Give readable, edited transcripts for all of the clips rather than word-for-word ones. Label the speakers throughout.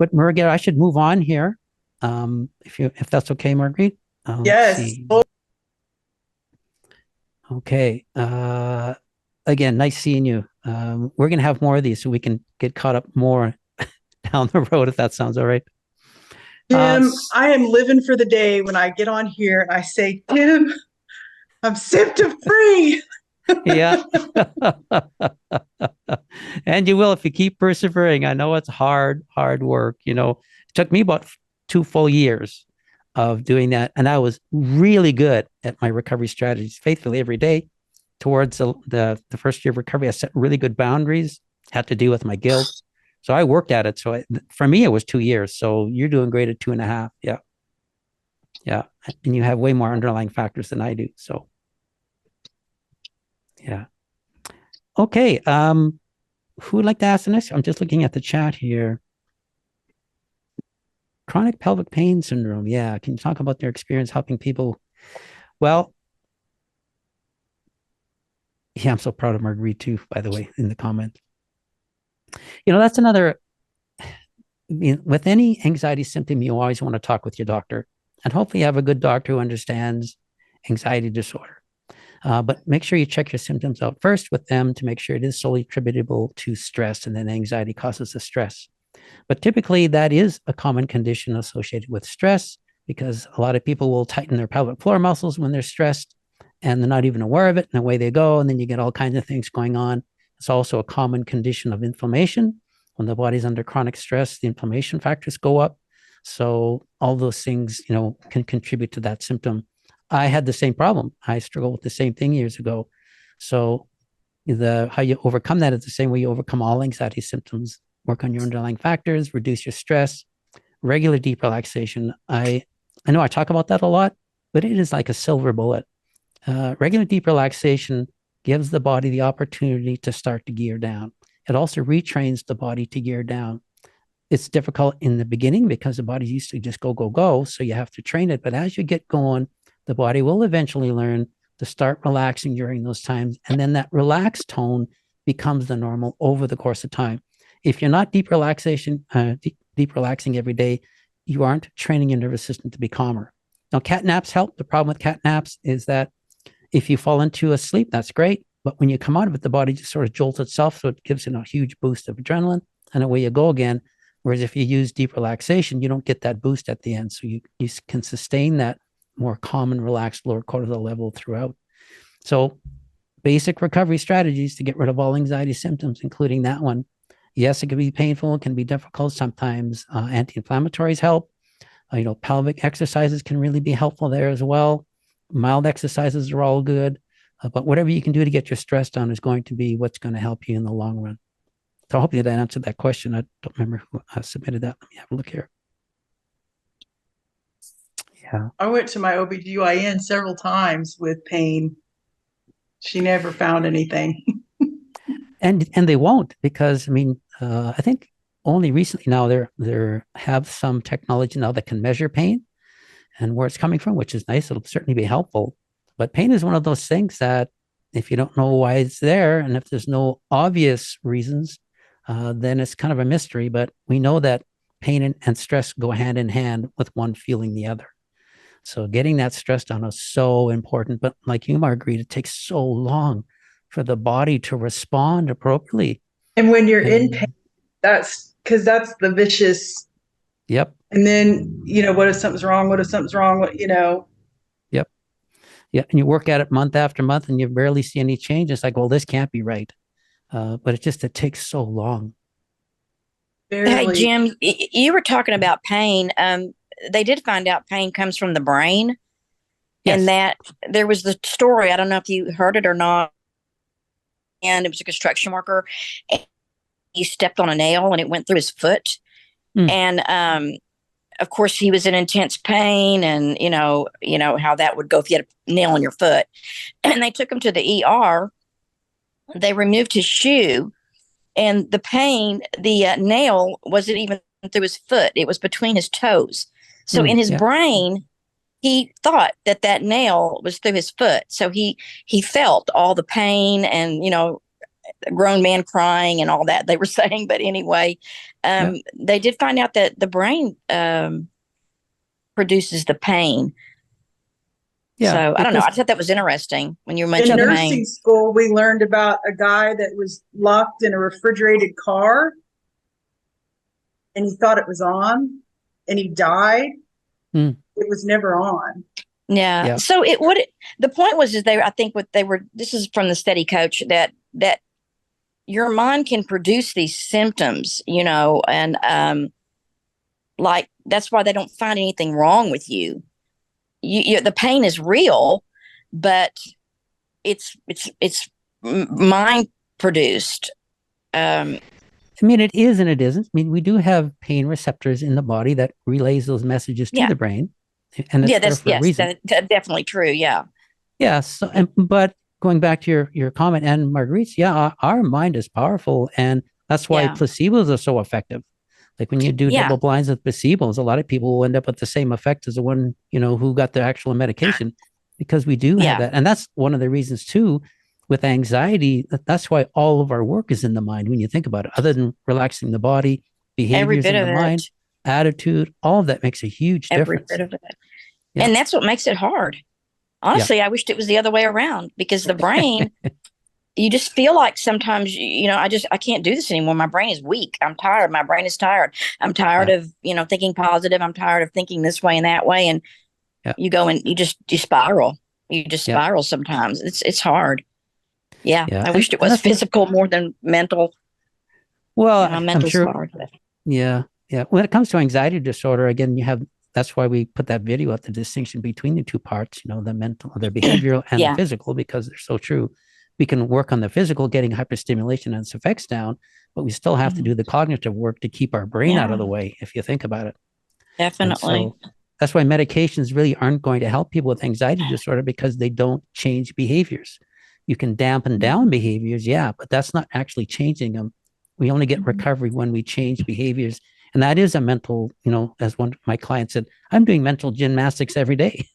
Speaker 1: But Margaret, I should move on here. If that's okay, Marguerite. Let's
Speaker 2: Yes.
Speaker 1: see. Okay. Again, nice seeing you. We're gonna have more of these so we can get caught up more down the road if that sounds all right. Uh,
Speaker 2: Jim, I am living for the day when I get on here and I say, Jim, I'm symptom free.
Speaker 1: yeah. And you will if you keep persevering. I know it's hard work. It took me about 2 full years of doing that. And I was really good at my recovery strategies faithfully every day. Towards the first year of recovery, I set really good boundaries, had to deal with my guilt. So I worked at it. For me, it was 2 years. So you're doing great at 2.5. Yeah. Yeah. And you have way more underlying factors than I do. So, yeah. Okay. Who would like to ask the next? I'm just looking at the chat here. Chronic pelvic pain syndrome. Yeah. Can you talk about their experience helping people? Well, yeah, I'm so proud of Marguerite too, by the way, in the comment. That's another, with any anxiety symptom, you always want to talk with your doctor and hopefully you have a good doctor who understands anxiety disorder. But make sure you check your symptoms out first with them to make sure it is solely attributable to stress, and then anxiety causes the stress. But typically, that is a common condition associated with stress because a lot of people will tighten their pelvic floor muscles when they're stressed and they're not even aware of it. And away they go. And then you get all kinds of things going on. It's also a common condition of inflammation. When the body's under chronic stress, the inflammation factors go up. So all those things, can contribute to that symptom. I had the same problem. I struggled with the same thing years ago. So how you overcome that is the same way you overcome all anxiety symptoms. Work on your underlying factors, reduce your stress, regular deep relaxation. I know I talk about that a lot, but it is like a silver bullet. Regular deep relaxation gives the body the opportunity to start to gear down. It also retrains the body to gear down. It's difficult in the beginning because the body's used to just go, go, go. So you have to train it. But as you get going, the body will eventually learn to start relaxing during those times. And then that relaxed tone becomes the normal over the course of time. If you're not deep relaxing every day, you aren't training your nervous system to be calmer. Now, cat naps help. The problem with cat naps is that if you fall into a sleep, that's great. But when you come out of it, the body just sort of jolts itself. So it gives it a huge boost of adrenaline and away you go again. Whereas if you use deep relaxation, you don't get that boost at the end. So you can sustain that more calm and relaxed lower cortisol level throughout. So basic recovery strategies to get rid of all anxiety symptoms, including that one. Yes, it can be painful. It can be difficult. Sometimes anti-inflammatories help. Pelvic exercises can really be helpful there as well. Mild exercises are all good. But whatever you can do to get your stress down is going to be what's going to help you in the long run. So I hope that answered that question. I don't remember who submitted that. Let me have a look here. Yeah.
Speaker 2: I went to my OBGYN several times with pain. She never found anything.
Speaker 1: And they won't because I think only recently now there have some technology now that can measure pain and where it's coming from, which is nice. It'll certainly be helpful. But pain is one of those things that if you don't know why it's there and if there's no obvious reasons, then it's kind of a mystery. But we know that pain and stress go hand in hand with one feeling the other. So getting that stress down is so important. But like you, Marguerite, it takes so long for the body to respond appropriately.
Speaker 2: And when you're in
Speaker 1: And
Speaker 2: pain, that's because that's the vicious.
Speaker 1: yep,
Speaker 2: And then, what if something's wrong? What if something's wrong?
Speaker 1: yep, yeah. And you work at it month after month and you barely see any change. It's like, well, this can't be right. But it takes so long.
Speaker 3: Hey,
Speaker 2: Barely.
Speaker 3: Jim, you were talking about pain. They did find out pain comes from the brain, and
Speaker 1: Yes.
Speaker 3: that there was the story. I don't know if you heard it or not. And it was a construction worker. And he stepped on a nail and it went through his foot.
Speaker 1: Mm.
Speaker 3: And of course, he was in intense pain, and how that would go if you had a nail in your foot. And they took him to the ER. They removed his shoe, and the pain, the nail wasn't even through his foot; it was between his toes. So in his
Speaker 1: Yeah.
Speaker 3: brain, he thought that nail was through his foot. So he felt all the pain, and a grown man crying and all that they were saying. But anyway,
Speaker 1: Yeah.
Speaker 3: they did find out that the brain produces the pain.
Speaker 1: Yeah.
Speaker 3: So I don't know. I thought that was interesting when you
Speaker 2: In
Speaker 3: mentioned the
Speaker 2: nursing
Speaker 3: pain.
Speaker 2: school, we learned about a guy that was locked in a refrigerated car and he thought it was on and he died.
Speaker 1: Mm.
Speaker 2: It was never on.
Speaker 3: Yeah.
Speaker 1: Yeah.
Speaker 3: So it would the point was is they I think what they were this is from the study coach that your mind can produce these symptoms, and like that's why they don't find anything wrong with you. The pain is real, but it's mind produced.
Speaker 1: I mean, it is and it isn't. I mean, we do have pain receptors in the body that relays those messages to
Speaker 3: Yeah.
Speaker 1: the brain, and it's
Speaker 3: Yeah,
Speaker 1: there
Speaker 3: that's
Speaker 1: for a
Speaker 3: yes,
Speaker 1: reason.
Speaker 3: that's definitely true. Yeah.
Speaker 1: Yeah. So, but going back to your comment and Marguerite's, yeah, our mind is powerful, and that's why
Speaker 3: Yeah.
Speaker 1: placebos are so effective. Like when you do
Speaker 3: Yeah.
Speaker 1: double blinds with placebos, a lot of people will end up with the same effect as the one, who got the actual medication, because we do have
Speaker 3: Yeah.
Speaker 1: that. And that's one of the reasons too, with anxiety, that's why all of our work is in the mind when you think about it, other than relaxing the body,
Speaker 3: Every
Speaker 1: behaviors
Speaker 3: bit
Speaker 1: in the
Speaker 3: of
Speaker 1: mind,
Speaker 3: it.
Speaker 1: attitude, all of that makes a huge
Speaker 3: Every
Speaker 1: difference.
Speaker 3: bit of it.
Speaker 1: Yeah.
Speaker 3: And that's what makes it hard.
Speaker 1: Yeah.
Speaker 3: Honestly, I wished it was the other way around because the brain, you just feel like sometimes, I can't do this anymore. My brain is weak. I'm tired. My brain is tired. I'm tired
Speaker 1: Yeah.
Speaker 3: of, thinking positive. I'm tired of thinking this way and that way. And
Speaker 1: Yeah.
Speaker 3: you go and you spiral. You just
Speaker 1: Yeah.
Speaker 3: spiral sometimes. It's hard. Yeah.
Speaker 1: Yeah.
Speaker 3: I
Speaker 1: And,
Speaker 3: wished it
Speaker 1: and
Speaker 3: was
Speaker 1: that's,
Speaker 3: physical more than mental.
Speaker 1: well, I'm
Speaker 3: Mental's
Speaker 1: sure.
Speaker 3: hard.
Speaker 1: Yeah. Yeah. When it comes to anxiety disorder, again, that's why we put that video at the distinction between the two parts, the mental, the behavioral and the
Speaker 3: Yeah.
Speaker 1: physical, because they're so true. We can work on the physical, getting hyperstimulation and its effects down, but we still have to do the cognitive work to keep our brain out of the way, if you think about it. And
Speaker 3: Definitely.
Speaker 1: so that's why medications really aren't going to help people with anxiety disorder, because they don't change behaviors. You can dampen down behaviors, yeah, but that's not actually changing them. We only get recovery when we change behaviors. And that is a mental, as one of my clients said, I'm doing mental gymnastics every day.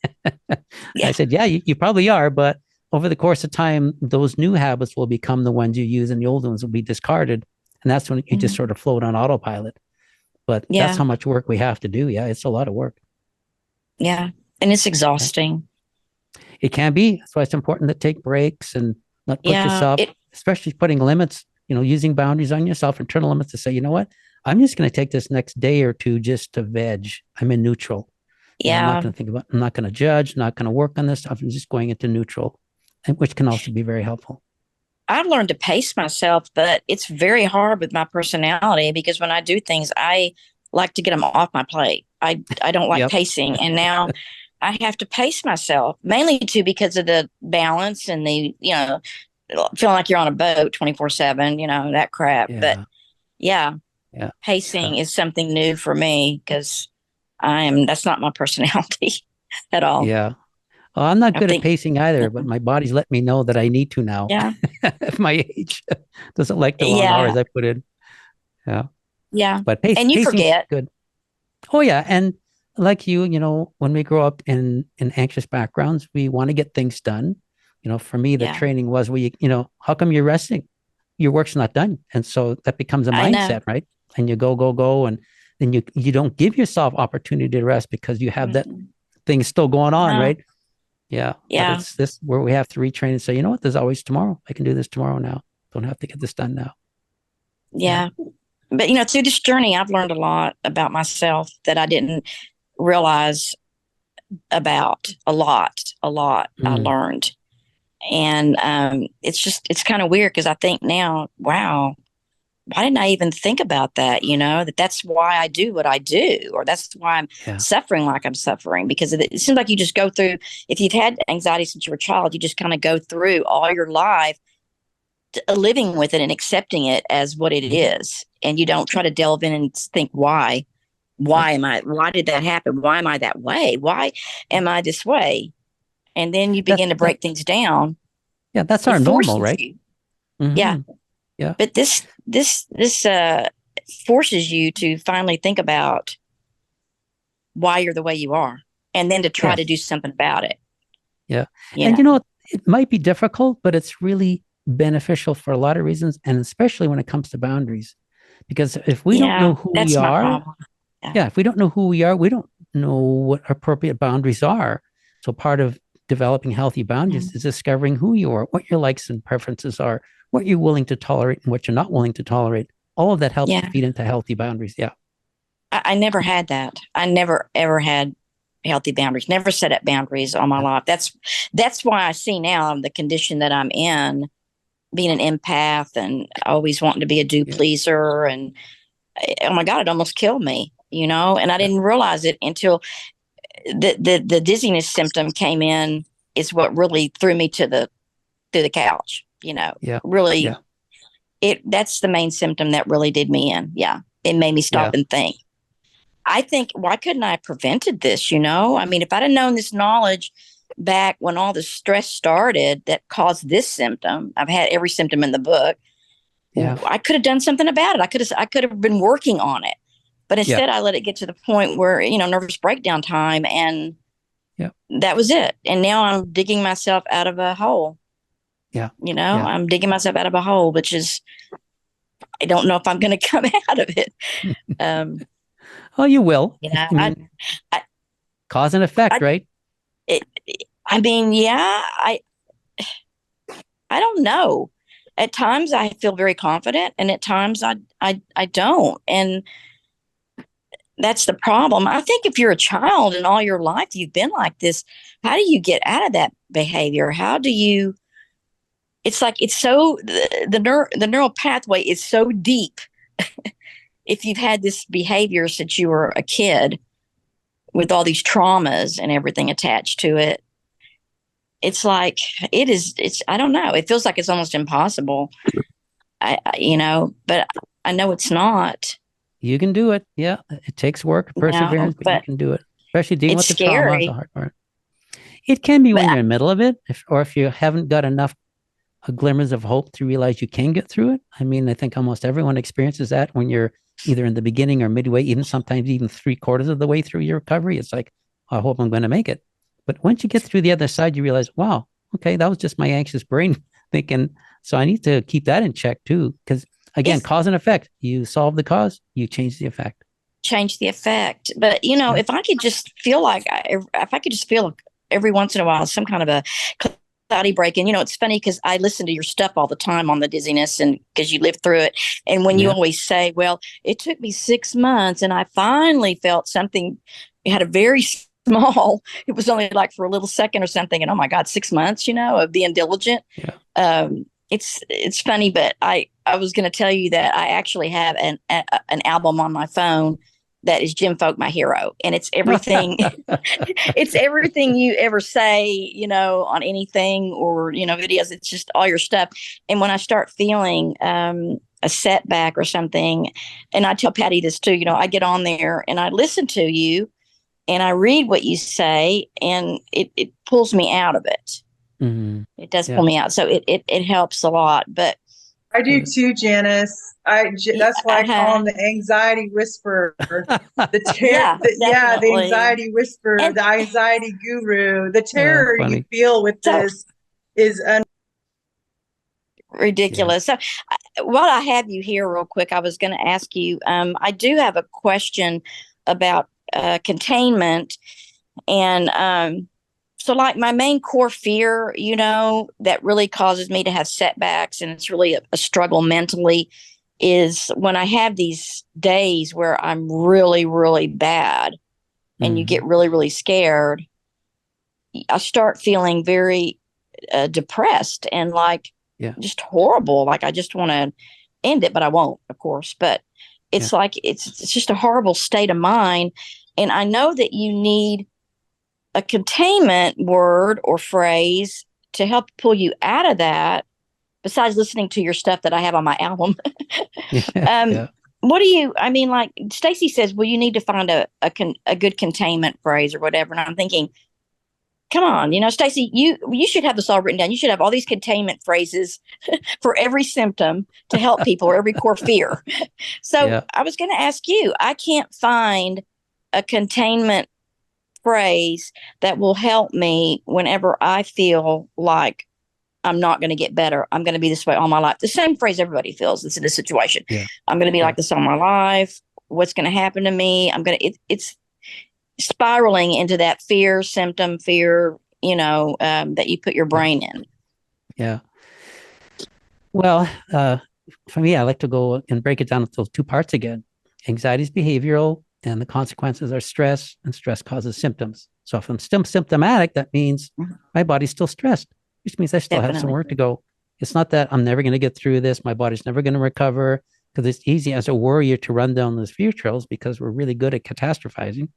Speaker 3: Yeah.
Speaker 1: I said, yeah, you probably are, but over the course of time, those new habits will become the ones you use and the old ones will be discarded. And that's when you just sort of float on autopilot. But that's
Speaker 3: Yeah.
Speaker 1: how much work we have to do. Yeah, it's a lot of work.
Speaker 3: Yeah. And it's exhausting.
Speaker 1: It can be. That's why it's important to take breaks and not put
Speaker 3: Yeah.
Speaker 1: yourself, especially putting limits, using boundaries on yourself, internal limits to say, you know what, I'm just going to take this next day or two just to veg. I'm in neutral. I'm not
Speaker 3: Yeah.
Speaker 1: going to I'm not going to judge, not going to work on this stuff. I'm just going into neutral, which can also be very helpful.
Speaker 3: I've learned to pace myself, but it's very hard with my personality because when I do things, I like to get them off my plate. I don't like
Speaker 1: Yep.
Speaker 3: pacing. And now I have to pace myself mainly too because of the balance and the, feeling like you're on a boat 24/7, that crap.
Speaker 1: Yeah.
Speaker 3: But yeah,
Speaker 1: Yeah.
Speaker 3: pacing is something new for me because that's not my personality at all.
Speaker 1: Yeah. Well, I'm not
Speaker 3: I
Speaker 1: good at
Speaker 3: think,
Speaker 1: pacing either, but my body's let me know that I need to now.
Speaker 3: yeah,
Speaker 1: At my age, doesn't like the long
Speaker 3: yeah,
Speaker 1: hours I put in. Yeah.
Speaker 3: yeah.
Speaker 1: But
Speaker 3: And you
Speaker 1: pacing's
Speaker 3: forget.
Speaker 1: good. Oh yeah, and like you, when we grow up in anxious backgrounds, we want to get things done. For me, the
Speaker 3: Yeah,
Speaker 1: training was how come you're resting? Your work's not done, and so that becomes a
Speaker 3: I know.
Speaker 1: mindset, right? And you go, and then you don't give yourself opportunity to rest because you have that thing still going on,
Speaker 3: No.
Speaker 1: right? Yeah, but
Speaker 3: Yeah.
Speaker 1: it's this where we have to retrain and say, you know what? There's always tomorrow. I can do this tomorrow now. Don't have to get this done now.
Speaker 3: Yeah. But, through this journey, I've learned a lot about myself that I didn't realize about a lot I learned. And it's kind of weird because I think now, wow, why didn't I even think about that? That's why I do what I do, or that's why I'm suffering like I'm suffering, because it seems like you just go through, if you've had anxiety since you were a child, you just kind of go through all your life living with it and accepting it as what it is. And you don't try to delve in and think, why did that happen? Why am I that way? Why am I this way? And then you begin to break things down.
Speaker 1: Yeah. That's our normal, right?
Speaker 3: Yeah.
Speaker 1: Yeah.
Speaker 3: But this forces you to finally think about why you're the way you are, and then to try to do something about it.
Speaker 1: Yeah. And it might be difficult, but it's really beneficial for a lot of reasons, and especially when it comes to boundaries. Because if we don't
Speaker 3: Yeah,
Speaker 1: know who we
Speaker 3: that's my
Speaker 1: are,
Speaker 3: problem. Yeah.
Speaker 1: yeah, if we don't know who we are, we don't know what appropriate boundaries are. So part of developing healthy boundaries
Speaker 3: Mm.
Speaker 1: is discovering who you are, what your likes and preferences are, what you're willing to tolerate and what you're not willing to tolerate. All of that helps to
Speaker 3: Yeah.
Speaker 1: feed into healthy boundaries. Yeah.
Speaker 3: I never had that. I never ever had healthy boundaries. Never set up boundaries all my
Speaker 1: Yeah.
Speaker 3: life. That's why I see now the condition that I'm in, being an empath and always wanting to be a do
Speaker 1: Yeah.
Speaker 3: pleaser, and oh my God, it almost killed me, and I
Speaker 1: Yeah.
Speaker 3: didn't realize it until the dizziness symptom came in. Is what really threw me through the couch,
Speaker 1: Yeah.
Speaker 3: really.
Speaker 1: Yeah.
Speaker 3: That's the main symptom that really did me in. Yeah. It made me stop
Speaker 1: Yeah.
Speaker 3: and think. I think, why couldn't I have prevented this? I mean, if I'd have known this knowledge back when all the stress started that caused this symptom, I've had every symptom in the book.
Speaker 1: Yeah.
Speaker 3: I could have done something about it. I could have been working on it, but
Speaker 1: Yeah.
Speaker 3: instead I let it get to the point where, nervous breakdown time, and
Speaker 1: Yeah.
Speaker 3: that was it. And now I'm digging myself out of a hole.
Speaker 1: Yeah. Yeah.
Speaker 3: I'm digging myself out of a hole, which is, I don't know if I'm going to come out of it. Um,
Speaker 1: Oh, you will.
Speaker 3: you know,
Speaker 1: I
Speaker 3: I,
Speaker 1: mean,
Speaker 3: I,
Speaker 1: cause and effect,
Speaker 3: I,
Speaker 1: right?
Speaker 3: it, I mean, yeah, I don't know. At times I feel very confident, and at times I don't. And that's the problem. I think if you're a child and all your life you've been like this, how do you get out of that behavior? How do you? It's like it's so the neural pathway is so deep. If you've had this behavior since you were a kid with all these traumas and everything attached to it, it's like it's I don't know. It feels like it's almost impossible. But I know it's not.
Speaker 1: You can do it. Yeah. It takes work, perseverance, but you
Speaker 3: But
Speaker 1: can do it. Especially dealing
Speaker 3: it's
Speaker 1: with the trauma is the
Speaker 3: scary.
Speaker 1: hard part. It can be
Speaker 3: But
Speaker 1: when you're in the middle of it, or if you haven't got enough glimmers of hope to realize you can get through it. I mean, I think almost everyone experiences that when you're either in the beginning or midway, even sometimes even 3/4 of the way through your recovery. It's like, I hope I'm going to make it. But once you get through the other side, you realize, wow, okay, that was just my anxious brain thinking. So I need to keep that in check too. Because again,
Speaker 3: if
Speaker 1: cause and effect, you solve the cause, you change the effect.
Speaker 3: change the effect. But
Speaker 1: Yeah.
Speaker 3: if I could just feel like, if I could just feel every once in a while some kind of a cloudy break. And it's funny because I listen to your stuff all the time on the dizziness, and because you lived through it. And when you
Speaker 1: Yeah.
Speaker 3: always say, well, it took me 6 months and I finally felt something. It had a very small, it was only like for a little second or something. And oh my God, 6 months, of being diligent.
Speaker 1: Yeah.
Speaker 3: It's funny, but I was going to tell you that I actually have an album on my phone that is Jim Folk, my hero, and it's everything. It's everything you ever say, on anything, or videos. It's just all your stuff. And when I start feeling a setback or something, and I tell Patty this too, I get on there and I listen to you and I read what you say, and it pulls me out of it.
Speaker 1: Mm-hmm.
Speaker 3: It does
Speaker 1: Yeah.
Speaker 3: pull me out, so it helps a lot. But
Speaker 2: I do
Speaker 1: Good.
Speaker 2: too, Janice. That's why I call him the anxiety whisperer,
Speaker 3: yeah,
Speaker 2: the
Speaker 3: definitely.
Speaker 2: anxiety whisperer,
Speaker 3: And
Speaker 2: the anxiety guru. The terror you
Speaker 1: Funny.
Speaker 2: feel with
Speaker 3: so
Speaker 2: this is
Speaker 1: Yeah.
Speaker 3: ridiculous. So, while I have you here, real quick, I was going to ask you. I do have a question about containment, and so, like, my main core fear, that really causes me to have setbacks, and it's really a struggle mentally, is when I have these days where I'm really, really bad, and you
Speaker 1: Mm-hmm.
Speaker 3: get really, really scared. I start feeling very depressed and like
Speaker 1: Yeah.
Speaker 3: just horrible. Like I just want to end it, but I won't, of course. But
Speaker 1: Yeah.
Speaker 3: it's like it's just a horrible state of mind. And I know that you need a containment word or phrase to help pull you out of that, besides listening to your stuff that I have on my album.
Speaker 1: Yeah.
Speaker 3: um,
Speaker 1: Yeah.
Speaker 3: what do you, I mean, like Stacy says, well, you need to find a good containment phrase or whatever. And I'm thinking, come on, Stacy, you should have this all written down. You should have all these containment phrases for every symptom to help people, or every core fear. So
Speaker 1: Yeah.
Speaker 3: I was going to ask you, I can't find a containment phrase that will help me whenever I feel like I'm not going to get better. I'm going to be this way all my life. The same phrase everybody feels that's in this situation.
Speaker 1: Yeah.
Speaker 3: I'm going to be
Speaker 1: Yeah.
Speaker 3: like this all my life. What's going to happen to me? It's spiraling into that fear symptom, fear, that you put your
Speaker 1: Yeah.
Speaker 3: brain in.
Speaker 1: Yeah. Well, for me, I like to go and break it down into those two parts again. Anxiety is behavioral, and the consequences are stress, and stress causes symptoms. So if I'm still symptomatic, that means my body's still stressed, which means I still have some
Speaker 3: Definitely.
Speaker 1: work to go. It's not that I'm never going to get through this. My body's never going to recover, because it's easy as a worrier to run down those fear trails because we're really good at catastrophizing.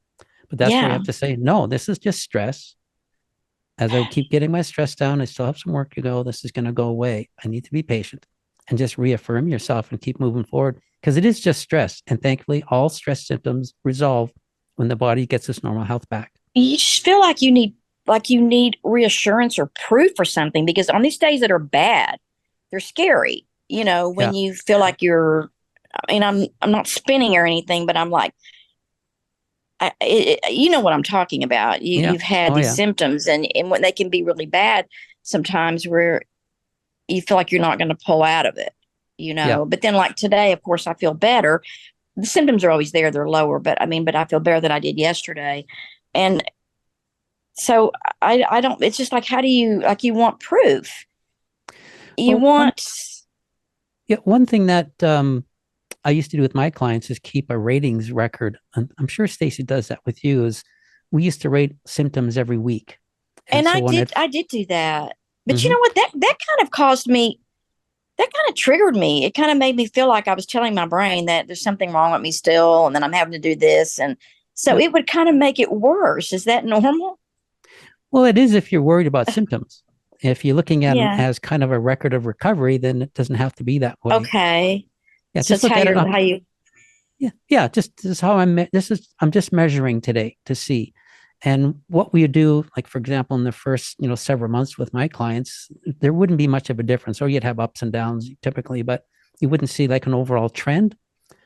Speaker 1: But that's where you
Speaker 3: Yeah.
Speaker 1: have to say, no, this is just stress. As I keep getting my stress down, I still have some work to go. This is going to go away. I need to be patient and just reaffirm yourself and keep moving forward, because it is just stress. And thankfully, all stress symptoms resolve when the body gets its normal health back.
Speaker 3: You just feel like you need reassurance or proof or something, because on these days that are bad, they're scary.
Speaker 1: Yeah.
Speaker 3: When you feel like I'm not spinning or anything, but I'm like, you know what I'm talking about.
Speaker 1: Yeah.
Speaker 3: You've had
Speaker 1: Oh,
Speaker 3: these
Speaker 1: yeah.
Speaker 3: symptoms, and when they can be really bad sometimes, where you feel like you're not going to pull out of it.
Speaker 1: Yeah.
Speaker 3: But then, like today, of course, I feel better. The symptoms are always there; they're lower, but I feel better than I did yesterday, and so I don't. It's just like, how do you you want proof? You
Speaker 1: Well,
Speaker 3: want.
Speaker 1: one thing that I used to do with my clients is keep a ratings record. And I'm sure Stacy does that with you. Is we used to rate symptoms every week, and
Speaker 3: And
Speaker 1: so when it,
Speaker 3: I did do that. But you
Speaker 1: Mhm.
Speaker 3: know what? That kind of caused me, that kind of triggered me. It kind of made me feel like I was telling my brain that there's something wrong with me still, and then I'm having to do this. And so
Speaker 1: Yeah.
Speaker 3: it would kind of make it worse. Is that normal?
Speaker 1: Well, it is if you're worried about symptoms. If you're looking at them
Speaker 3: Yeah.
Speaker 1: as kind of a record of recovery, then it doesn't have to be that way.
Speaker 3: Okay.
Speaker 1: Yeah,
Speaker 3: So
Speaker 1: just
Speaker 3: it's
Speaker 1: look at it.
Speaker 3: how you,
Speaker 1: Yeah, yeah. Just this is how I'm just measuring today to see, and what we do. Like for example, in the first several months with my clients, there wouldn't be much of a difference, or you'd have ups and downs typically, but you wouldn't see like an overall trend.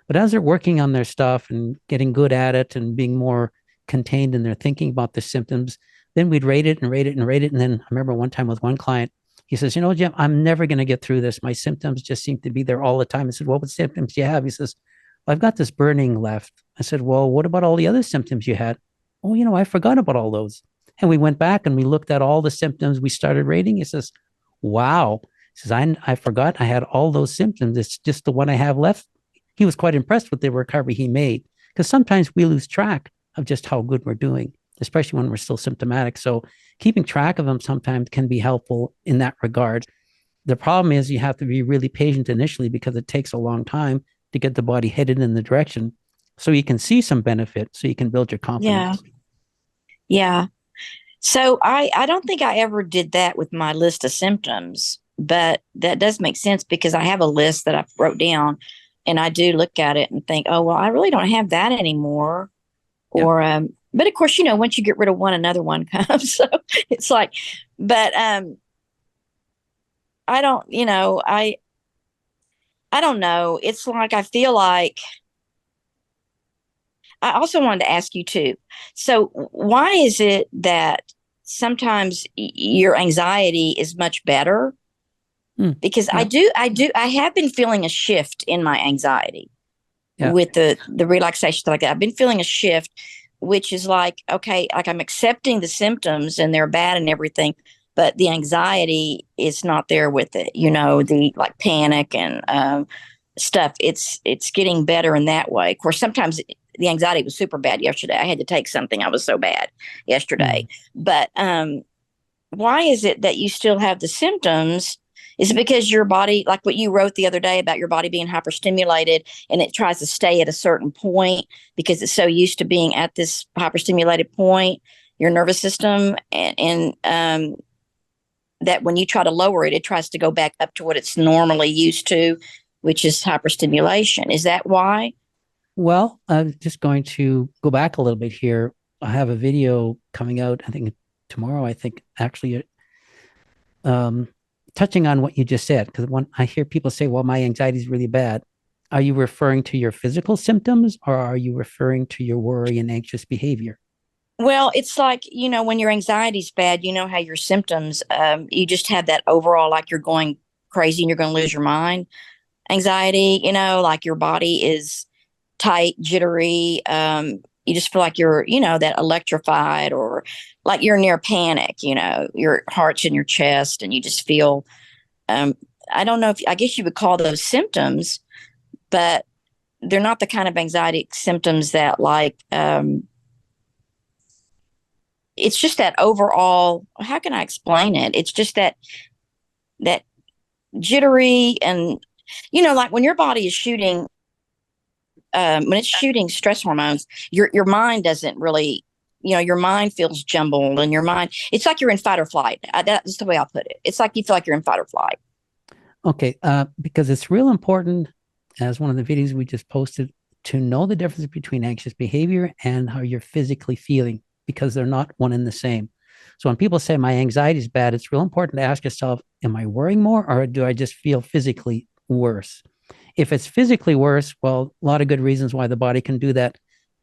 Speaker 1: But as they're working on their stuff and getting good at it and being more contained in their thinking about the symptoms, then we'd rate it and rate it and rate it. And then I remember one time with one client, he says, Jim, I'm never going to get through this. My symptoms just seem to be there all the time. I said, well, what symptoms do you have? He says, well, I've got this burning left. I said, well, what about all the other symptoms you had? Oh, I forgot about all those. And we went back and we looked at all the symptoms we started rating. He says, wow. He says, I forgot I had all those symptoms. It's just the one I have left. He was quite impressed with the recovery he made, because sometimes we lose track of just how good we're doing, especially when we're still symptomatic. So keeping track of them sometimes can be helpful in that regard. The problem is you have to be really patient initially, because it takes a long time to get the body headed in the direction so you can see some benefit, so you can build your
Speaker 3: yeah.
Speaker 1: confidence.
Speaker 3: Yeah. So I don't think I ever did that with my list of symptoms, but that does make sense, because I have a list that I wrote down, and I do look at it and think, oh, well, I really don't have that anymore.
Speaker 1: Yeah.
Speaker 3: Or, but of course, once you get rid of one, another one comes. So it's like, but, I don't, I don't know. It's like, I feel like I also wanted to ask you too. So why is it that sometimes your anxiety is much better?
Speaker 1: Hmm.
Speaker 3: Because
Speaker 1: Yeah.
Speaker 3: I have been feeling a shift in my anxiety
Speaker 1: Yeah.
Speaker 3: with the relaxation like that. I've been feeling a shift, which is like, okay, like I'm accepting the symptoms and they're bad and everything, but the anxiety is not there with it. The like panic and stuff. It's getting better in that way. Of course, sometimes the anxiety was super bad yesterday. I had to take something. I was so bad yesterday.
Speaker 1: Hmm.
Speaker 3: But why is it that you still have the symptoms? Is it because your body, like what you wrote the other day about your body being hyperstimulated, and it tries to stay at a certain point because it's so used to being at this hyperstimulated point, your nervous system, and that when you try to lower it, it tries to go back up to what it's normally used to, which is hyperstimulation. Is that why?
Speaker 1: Well, I'm just going to go back a little bit here. I have a video coming out, I think tomorrow, I think actually, um, touching on what you just said. Because when I hear people say, well, my anxiety is really bad, are you referring to your physical symptoms, or are you referring to your worry and anxious behavior?
Speaker 3: Well, it's like, when your anxiety's bad, how your symptoms, you just have that overall, like you're going crazy and you're going to lose your mind. Anxiety, like your body is tight, jittery. You just feel like you're, that electrified, or like you're near panic, your heart's in your chest and you just feel, um, I don't know if, I guess you would call those symptoms, but they're not the kind of anxiety symptoms that it's just that overall, how can I explain it? It's just that jittery, and like when your body is shooting, when it's shooting stress hormones, your mind doesn't really, your mind feels jumbled, and your mind, it's like you're in fight or flight. That's the way I'll put it. It's like you feel like you're in fight or flight.
Speaker 1: Okay, because it's real important, as one of the videos we just posted, to know the difference between anxious behavior and how you're physically feeling, because they're not one and the same. So when people say my anxiety is bad, it's real important to ask yourself, am I worrying more, or do I just feel physically worse? If it's physically worse, well, a lot of good reasons why the body can do that.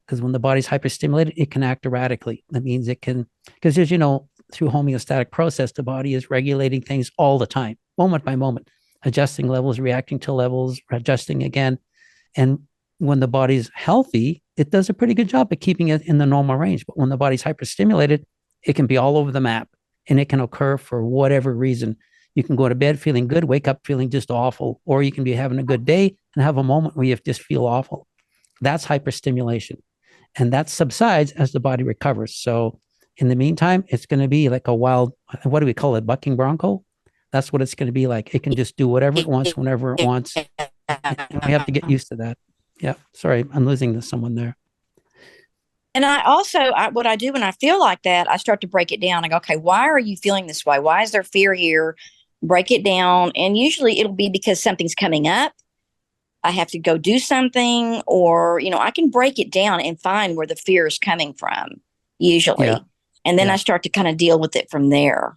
Speaker 1: Because when the body's hyperstimulated, it can act erratically. That means it can, because as you know, through homeostatic process, the body is regulating things all the time, moment by moment, adjusting levels, reacting to levels, adjusting again. And when the body's healthy, it does a pretty good job of keeping it in the normal range. But when the body's hyperstimulated, it can be all over the map, and it can occur for whatever reason. You can go to bed feeling good, wake up feeling just awful, or you can be having a good day and have a moment where you just feel awful. That's hyperstimulation. And that subsides as the body recovers. So in the meantime, it's going to be like a wild, what do we call it? Bucking bronco. That's what it's going to be like. It can just do whatever it wants, whenever it wants. And we have to get used to that. Yeah. Sorry, I'm losing someone there.
Speaker 3: And I also, what I do when I feel like that, I start to break it down. I go, okay, why are you feeling this way? Why is there fear here? Break it down. And usually it'll be because something's coming up. I have to go do something, or, I can break it down and find where the fear is coming from,
Speaker 1: Yeah.
Speaker 3: usually. And then I
Speaker 1: Yeah.
Speaker 3: start to kind of deal with it from there.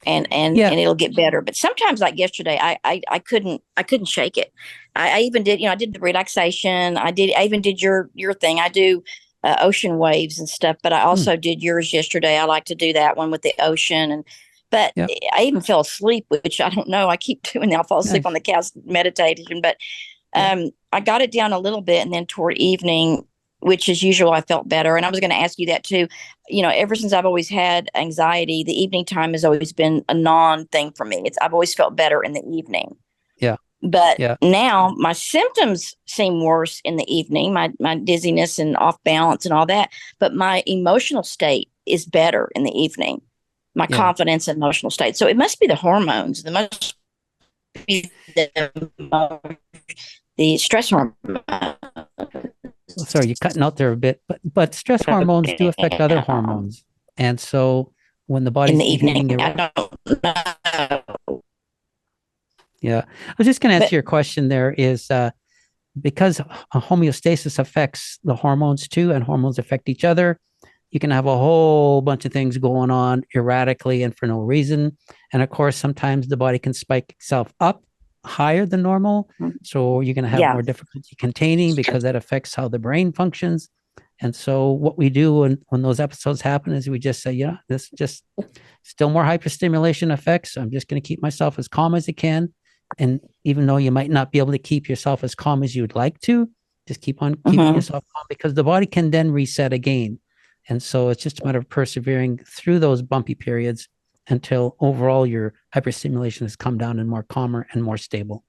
Speaker 3: And
Speaker 1: Yeah.
Speaker 3: it'll get better. But sometimes, like yesterday, I couldn't shake it. I even did, I did the relaxation. I even did your thing. I do ocean waves and stuff, but I
Speaker 1: Hmm.
Speaker 3: also did yours yesterday. I like to do that one with the ocean, and but
Speaker 1: Yeah.
Speaker 3: I even fell asleep, which I don't know. I keep doing that. I'll fall asleep on
Speaker 1: Nice.
Speaker 3: the couch meditation, but
Speaker 1: Yeah.
Speaker 3: I got it down a little bit, and then toward evening, which as usual, I felt better. And I was going to ask you that too. Ever since I've always had anxiety, the evening time has always been a non thing for me. I've always felt better in the evening.
Speaker 1: Yeah.
Speaker 3: But
Speaker 1: Yeah.
Speaker 3: now my symptoms seem worse in the evening, my dizziness and off balance and all that. But my emotional state is better in the evening, my
Speaker 1: Yeah.
Speaker 3: confidence and emotional state. So it must be the hormones. It must be the stress hormone.
Speaker 1: Sorry, you're cutting out there a bit, but stress hormones do affect other hormones. And so when the
Speaker 3: In
Speaker 1: body's
Speaker 3: the evening.
Speaker 1: behaving,
Speaker 3: I don't know.
Speaker 1: yeah. I was just going to
Speaker 3: But
Speaker 1: answer your question there is because homeostasis affects the hormones too, and hormones affect each other. You can have a whole bunch of things going on erratically and for no reason. And of course, sometimes the body can spike itself up higher than normal. So you're going to have
Speaker 3: yeah.
Speaker 1: more difficulty containing because that affects how the brain functions. And so what we do when those episodes happen is we just say, yeah, this just still more hyperstimulation effects. I'm just going to keep myself as calm as I can. And even though you might not be able to keep yourself as calm as you'd like to, just keep on keeping
Speaker 3: Mm-hmm.
Speaker 1: yourself calm, because the body can then reset again. And so it's just a matter of persevering through those bumpy periods until overall your hyperstimulation has come down and more calmer and more stable.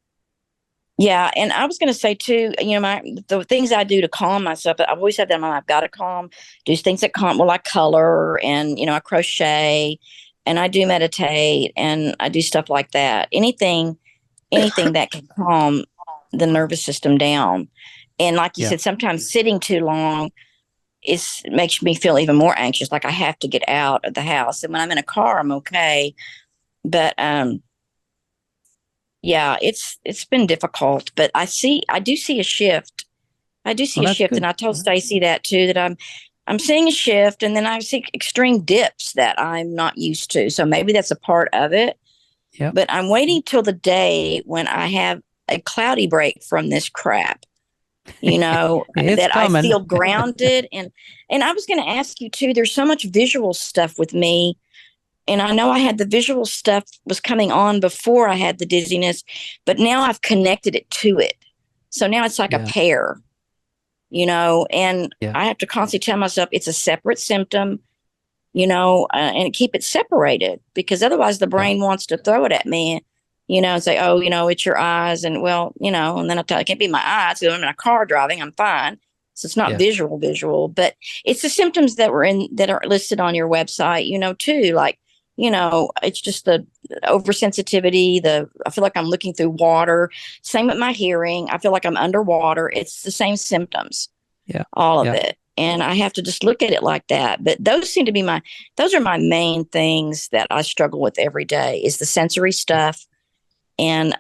Speaker 3: Yeah, and I was going to say too, the things I do to calm myself. I've always had that in my mind. I've got to calm. Do things that calm. Well, I color, and I crochet, and I do meditate, and I do stuff like that. Anything that can calm the nervous system down. And like you
Speaker 1: Yeah.
Speaker 3: said, sometimes sitting too long makes me feel even more anxious. Like I have to get out of the house. And when I'm in a car, I'm okay. But yeah, it's been difficult, but I do see a shift. I do
Speaker 1: Well,
Speaker 3: see a
Speaker 1: that's
Speaker 3: shift, and
Speaker 1: good.
Speaker 3: I told Stacy that too, that I'm seeing a shift, and then I see extreme dips that I'm not used to. So maybe that's a part of it.
Speaker 1: Yep.
Speaker 3: But I'm waiting till the day when I have a cloudy break from this crap.
Speaker 1: It's
Speaker 3: that I
Speaker 1: coming.
Speaker 3: feel grounded. And I was going to ask you too, there's so much visual stuff with me. And I know I had the visual stuff was coming on before I had the dizziness, but now I've connected it to it. So now it's like a
Speaker 1: Yeah.
Speaker 3: pair, and
Speaker 1: Yeah.
Speaker 3: I have to constantly tell myself it's a separate symptom, and keep it separated, because otherwise the
Speaker 1: Yeah.
Speaker 3: brain wants to throw it at me, and say, oh, it's your eyes. And well, and then I tell it can't be my eyes. So I'm in a car driving, I'm fine. So it's not
Speaker 1: Yeah.
Speaker 3: visual, but it's the symptoms that are listed on your website, too. Like, it's just the oversensitivity. I feel like I'm looking through water. Same with my hearing. I feel like I'm underwater. It's the same symptoms,
Speaker 1: Yeah.
Speaker 3: all of
Speaker 1: Yeah.
Speaker 3: it. And I have to just look at it like that. But those are my main things that I struggle with every day, is the sensory stuff. And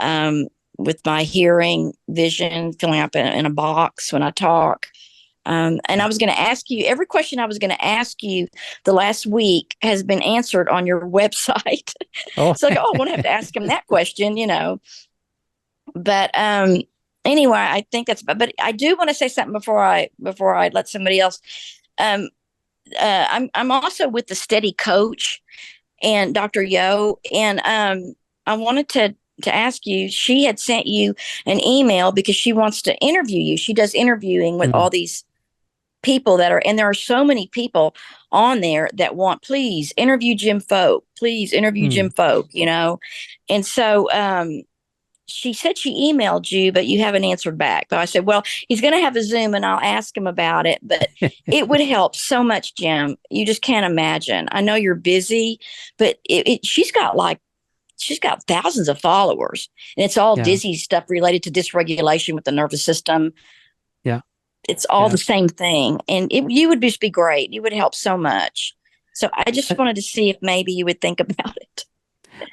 Speaker 3: with my hearing, vision, filling up in a box when I talk. And I was going to ask you, every question I was going to ask you the last week has been answered on your website.
Speaker 1: Oh,
Speaker 3: So like, I won't have to ask him that question, But anyway, I think but I do want to say something before I let somebody else. I'm also with the Steady Coach and Dr. Yo, and I wanted to ask you. She had sent you an email because she wants to interview you. She does interviewing with all these people and there are so many people on there that want, please interview Jim Folk, please interview Jim Folk, and so she said she emailed you, but you haven't answered back. But I said, well, he's going to have a Zoom and I'll ask him about it. But it would help so much, Jim. You just can't imagine. I know you're busy, but she's got thousands of followers, and it's all
Speaker 1: Yeah.
Speaker 3: dizzy stuff related to dysregulation with the nervous system.
Speaker 1: Yeah.
Speaker 3: It's all
Speaker 1: Yeah.
Speaker 3: the same thing. And you would just be great. You would help so much. So I just wanted to see if maybe you would think about it.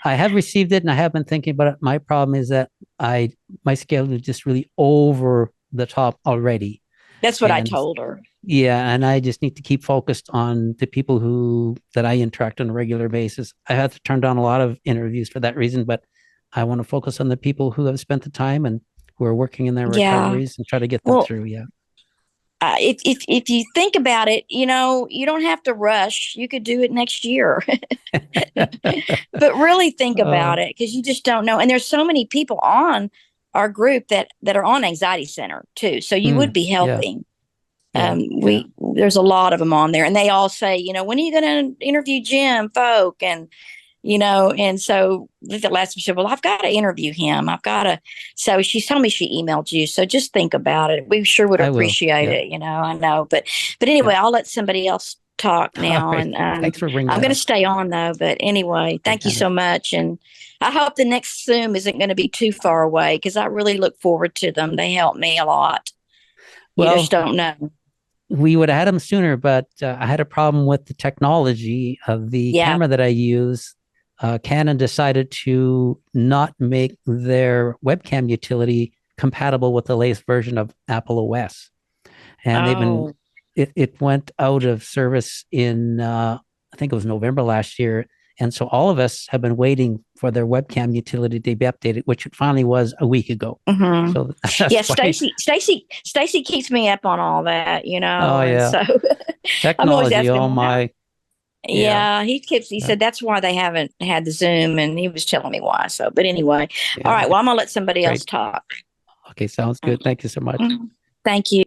Speaker 1: I have received it and I have been thinking about it. My problem is that my schedule is just really over the top already.
Speaker 3: That's what I
Speaker 1: And
Speaker 3: told her.
Speaker 1: yeah, and I just need to keep focused on the people that I interact on a regular basis. I have to turn down a lot of interviews for that reason, but I want to focus on the people who have spent the time and who are working in their
Speaker 3: Yeah.
Speaker 1: recoveries and try to get them
Speaker 3: Well,
Speaker 1: through. Yeah.
Speaker 3: if you think about it, you don't have to rush. You could do it next year. But really think about it, because you just don't know. And there's so many people on our group that are on Anxiety Center too. So you would be
Speaker 1: Yeah.
Speaker 3: helping.
Speaker 1: Yeah.
Speaker 3: There's a lot of them on there, and they all say, when are you going to interview Jim Folk? And and so the last said, well, I've got to interview him. So she told me she emailed you. So just think about it. We sure would
Speaker 1: I will.
Speaker 3: appreciate
Speaker 1: Yeah.
Speaker 3: it. I know, but anyway,
Speaker 1: Yeah.
Speaker 3: I'll let somebody else talk
Speaker 1: All
Speaker 3: now.
Speaker 1: right.
Speaker 3: And
Speaker 1: Thanks for bringing
Speaker 3: I'm
Speaker 1: that
Speaker 3: going to
Speaker 1: up.
Speaker 3: stay on though. But anyway,
Speaker 1: Okay,
Speaker 3: thank you so
Speaker 1: Candace.
Speaker 3: much. And I hope the next Zoom isn't going to be too far away, because I really look forward to them. They help me a lot. You
Speaker 1: Well,
Speaker 3: just don't know.
Speaker 1: we would have had them sooner, but I had a problem with the technology of the
Speaker 3: Yeah.
Speaker 1: camera that I use. Canon decided to not make their webcam utility compatible with the latest version of Apple OS. And
Speaker 3: Oh.
Speaker 1: it went out of service in, I think it was November last year. And so all of us have been waiting for their webcam utility to be updated, which it finally was a week ago.
Speaker 3: Mm-hmm.
Speaker 1: So that's
Speaker 3: Yeah,
Speaker 1: why.
Speaker 3: Stacy keeps me up on all that,
Speaker 1: Oh,
Speaker 3: and
Speaker 1: yeah.
Speaker 3: so I'm always
Speaker 1: Technology.
Speaker 3: asking
Speaker 1: Oh,
Speaker 3: him how.
Speaker 1: my.
Speaker 3: Yeah, he
Speaker 1: Yeah.
Speaker 3: said that's why they haven't had the Zoom, and he was telling me why. So, but anyway,
Speaker 1: Yeah.
Speaker 3: all right. Well, I'm gonna let somebody else
Speaker 1: Great.
Speaker 3: talk.
Speaker 1: Okay. Sounds good. Thank you so much.
Speaker 3: Mhm. Thank you.